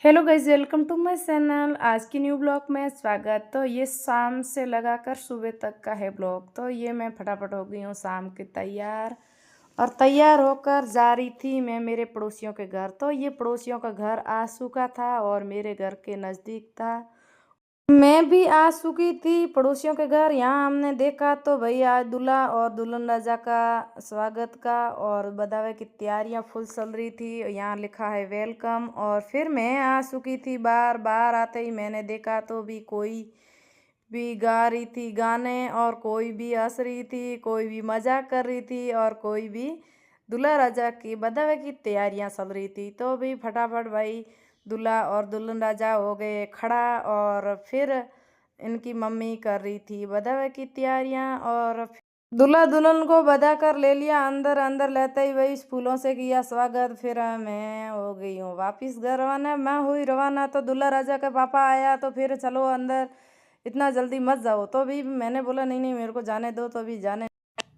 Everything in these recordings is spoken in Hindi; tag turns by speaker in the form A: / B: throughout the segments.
A: Hello guys, welcome to my channel. आज की न्यू ब्लॉग में स्वागत। तो ये शाम से लगाकर सुबह तक का है ब्लॉग। तो ये मैं फटाफट हो गई हूँ शाम के तैयार और तैयार होकर जा रही थी मैं मेरे पड़ोसियों के घर। तो ये पड़ोसियों का घर आंसू का था और मेरे घर के नज़दीक था। मैं भी आ चुकी थी पड़ोसियों के घर। यहाँ हमने देखा तो भाई आज दूल्हा और दुल्हन राजा का स्वागत का और बधाई की तैयारियां फुल चल रही थी। यहाँ लिखा है वेलकम। और फिर मैं आ चुकी थी। बार बार आते ही मैंने देखा तो भी कोई भी गा रही थी गाने और कोई भी हंस रही थी, कोई भी मजाक कर रही थी और कोई भी दूल्हा राजा की बधाई की तैयारियां चल रही थी। तो भी फटाफट भाई दूल्हा और दुल्हन राजा हो गए खड़ा और फिर इनकी मम्मी कर रही थी बधाई की तैयारियां और दूल्हा दुल्हन को बधा कर ले लिया अंदर। अंदर लेते ही वही फूलों से किया स्वागत। फिर मैं हो गई हूँ वापिस घर रवाना। मैं हुई रवाना तो दूल्हा राजा का पापा आया तो फिर चलो अंदर, इतना जल्दी मत जाओ। तो भी मैंने बोला नहीं नहीं मेरे को जाने दो। तो भी जाने,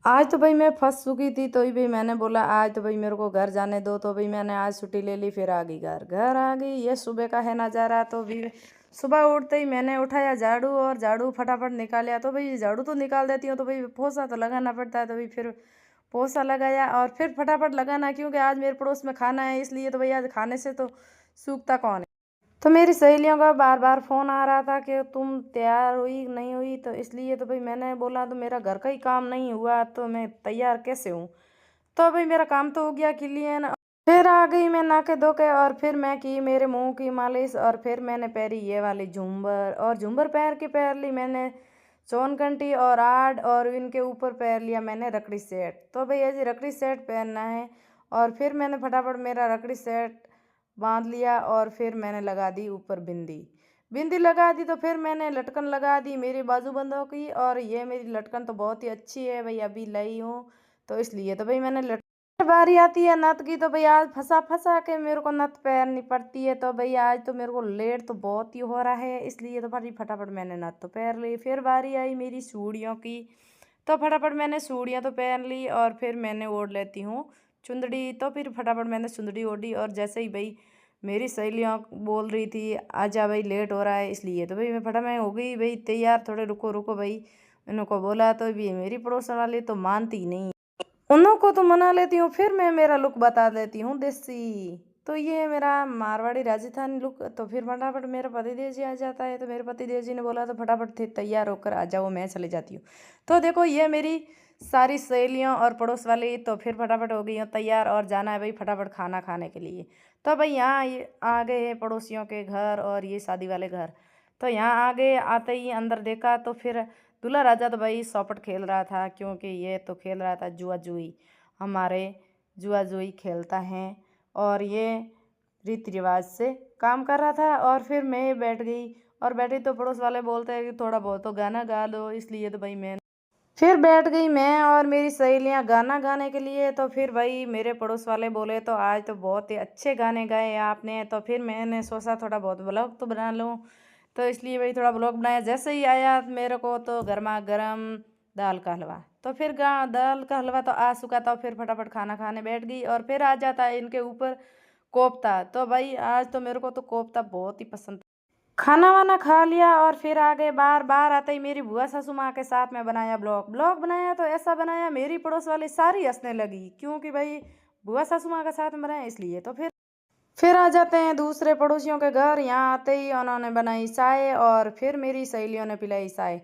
A: आज तो भाई मैं फंस चुकी थी। तो भी मैंने बोला आज तो भाई मेरे को घर जाने दो। तो भाई मैंने आज छुट्टी ले ली। फिर आ गई घर। घर आ गई। ये सुबह का है नज़ारा। तो भी सुबह उठते ही मैंने उठाया झाड़ू और झाड़ू फटाफट निकाला। तो भाई झाड़ू तो निकाल देती हूँ तो भाई पोछा तो लगाना पड़ता है। तो भाई फिर पोछा लगाया और फिर फटाफट लगाना, क्योंकि आज मेरे पड़ोस में खाना है इसलिए। तो भाई आज खाने से तो सूखता कौन है। तो मेरी सहेलियों का बार बार फ़ोन आ रहा था कि तुम तैयार हुई नहीं हुई। तो इसलिए तो भाई मैंने बोला तो मेरा घर का ही काम नहीं हुआ तो मैं तैयार कैसे हूँ। तो भाई मेरा काम तो हो गया क्लियर। फिर आ गई मैं नहा के धो के और फिर मैं की मेरे मुंह की मालिश और फिर मैंने पहरी ये वाली झुम्बर और झुम्बर पहन ली मैंने चौनकंटी और आड और इनके ऊपर पहन लिया मैंने रकड़ी सेट। तो भाई ऐसे रकड़ी सेट पहनना है और फिर मैंने फटाफट मेरा रकड़ी सेट बांध लिया और फिर मैंने लगा दी ऊपर बिंदी। बिंदी लगा दी तो फिर मैंने लटकन लगा दी मेरी बाजूबंदों की। और ये मेरी लटकन तो बहुत ही अच्छी है भाई, अभी लाई हूँ तो इसलिए। तो भाई मैंने बारी आती है नथ की। तो भाई आज फंसा फंसा के मेरे को नथ पहननी पड़ती है। तो भाई आज तो मेरे को लेट तो बहुत ही हो रहा है इसलिए तो भाई फटाफट मैंने नथ तो पहन ली। फिर बारी आई मेरी चूड़ियों की। तो फटाफट मैंने चूड़ियाँ तो पहन ली और फिर मैंने ओढ़ लेती हूँ चुंदड़ी। तो फिर फटाफट मैंने चुंदड़ी ओढ़ी और जैसे ही भाई मेरी सहेलियाँ बोल रही थी आजा भाई लेट हो रहा है इसलिए। तो भाई मैं फटाफट मैं हो गई भाई तैयार, थोड़े रुको रुको भाई। इनको बोला तो भी मेरी पड़ोसन वाली तो मानती ही नहीं। उन्हों को तो मना लेती हूँ फिर मैं मेरा लुक बता देती हूँ देसी। तो ये है मेरा मारवाड़ी राजस्थानी लुक। तो फिर फटाफट मेरा पतिदेव जी आ जाता है। तो मेरे पतिदेव जी ने बोला तो फटाफट थे तैयार होकर आ जाओ मैं चले जाती हूँ। तो देखो ये मेरी सारी सहेलियाँ और पड़ोस वाली तो फिर फटाफट हो गई हूँ तैयार और जाना है भाई फटाफट खाना खाने के लिए। तो भाई यहाँ ये आ गए हैं पड़ोसियों के घर और ये शादी वाले घर। तो यहाँ आ गए, आते ही अंदर देखा तो फिर दूल्हा राजा तो भाई सौपट खेल रहा था, क्योंकि ये तो खेल रहा था जुआ जुई। हमारे जुआ जुई खेलता है और ये रीति रिवाज से काम कर रहा था। और फिर मैं बैठ गई और बैठी तो पड़ोस वाले बोलते हैं कि थोड़ा बहुत तो गाना गा दो, इसलिए तो भाई मैं फिर बैठ गई मैं और मेरी सहेलियां गाना गाने के लिए। तो फिर भाई मेरे पड़ोस वाले बोले तो आज तो बहुत ही अच्छे गाने गाए आपने। तो फिर मैंने सोचा थोड़ा बहुत ब्लॉग तो बना लूँ। तो इसलिए भाई थोड़ा ब्लॉग बनाया। जैसे ही आया मेरे को तो गर्मा गर्म दाल का हलवा। तो फिर दाल का हलवा तो आ चुका था। फिर फटाफट खाना खाने बैठ गई और फिर आ जाता है इनके ऊपर कोफ्ता। तो भाई आज तो मेरे को तो कोफ्ता बहुत ही पसंद। खाना वाना खा लिया और फिर आ गए। बार बार आते ही मेरी बुआ सासू माँ के साथ में बनाया ब्लॉग। ब्लॉग बनाया तो ऐसा बनाया मेरी पड़ोस वाली सारी हंसने लगी, क्योंकि भाई बुआ सासू माँ के साथ में बनाया इसलिए। तो फिर आ जाते हैं दूसरे पड़ोसियों के घर। यहाँ आते ही उन्होंने बनाई चाय और फिर मेरी सहेलियों ने पिलाई चाय।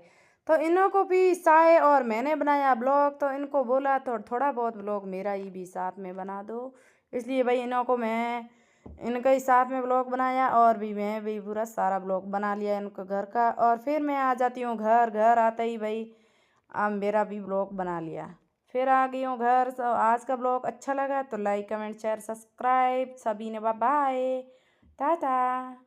A: तो इन्हों को भी चाय और मैंने बनाया ब्लॉग। तो इनको बोला तो थोड़ा बहुत ब्लॉग मेरा ही भी साथ में बना दो, इसलिए भाई इन्हों को मैं इनका ही साथ में ब्लॉग बनाया और भी मैं भी पूरा सारा ब्लॉग बना लिया इनका घर का। और फिर मैं आ जाती हूँ घर। घर आते ही भाई अब मेरा भी ब्लॉग बना लिया। फिर आ गई हूँ घर। तो आज का ब्लॉग अच्छा लगा तो लाइक कमेंट शेयर सब्सक्राइब सभी ने। Bye bye, Tata.